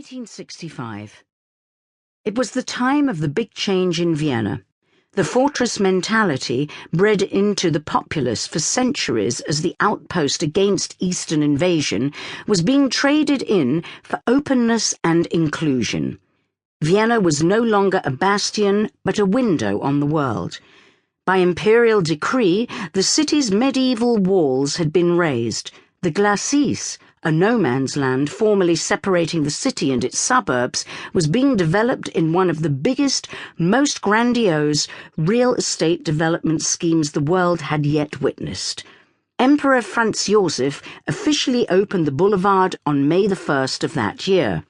1865. It was the time of the big change in Vienna. The fortress mentality, bred into the populace for centuries as the outpost against Eastern invasion, was being traded in for openness and inclusion. Vienna was no longer a bastion, but a window on the world. By imperial decree, the city's medieval walls had been raised. The glacis, a no-man's land formerly separating the city and its suburbs, was being developed in one of the biggest, most grandiose real estate development schemes the world had yet witnessed. Emperor Franz Joseph officially opened the boulevard on May the 1st of that year.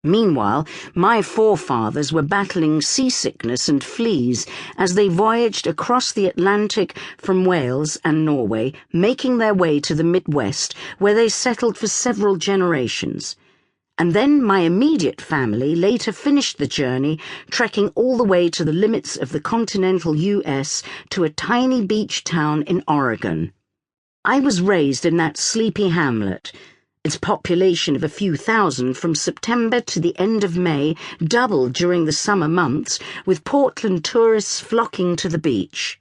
Meanwhile, my forefathers were battling seasickness and fleas as they voyaged across the Atlantic from Wales and Norway, making their way to the Midwest, where they settled for several generations. And then my immediate family later finished the journey, trekking all the way to the limits of the continental US to a tiny beach town in Oregon. I was raised in that sleepy hamlet. Its population of a few thousand from September to the end of May doubled during the summer months, with Portland tourists flocking to the beach.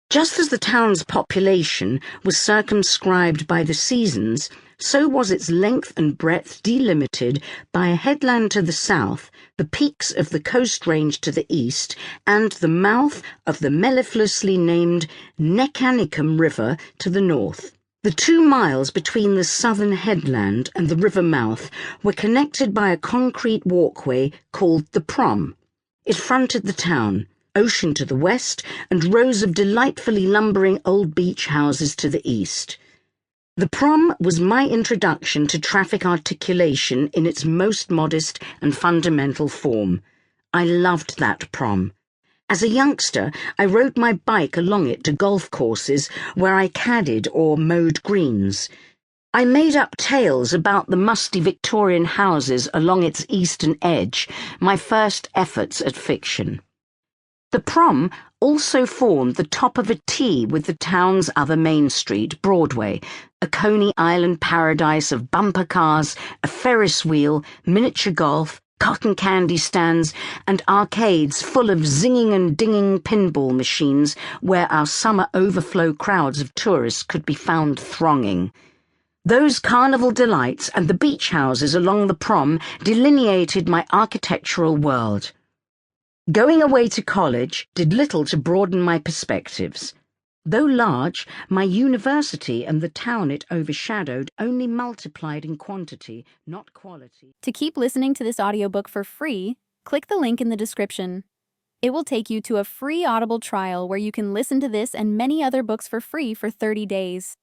Just as the town's population was circumscribed by the seasons, so was its length and breadth delimited by a headland to the south, the peaks of the Coast Range to the east, and the mouth of the mellifluously named Neckanicum River to the north. The 2 miles between the southern headland and the river mouth were connected by a concrete walkway called the Prom. It fronted the town, ocean to the west, and rows of delightfully lumbering old beach houses to the east. The Prom was my introduction to traffic articulation in its most modest and fundamental form. I loved that Prom. As a youngster, I rode my bike along it to golf courses where I caddied or mowed greens. I made up tales about the musty Victorian houses along its eastern edge, my first efforts at fiction. The Prom also formed the top of a T with the town's other main street, Broadway, a Coney Island paradise of bumper cars, a Ferris wheel, miniature golf, cotton candy stands, and arcades full of zinging and dinging pinball machines where our summer overflow crowds of tourists could be found thronging. Those carnival delights and the beach houses along the Prom delineated my architectural world. Going away to college did little to broaden my perspectives. Though large, my university and the town it overshadowed only multiplied in quantity, not quality. To keep listening to this audiobook for free, click the link in the description. It will take you to a free Audible trial where you can listen to this and many other books for free for 30 days.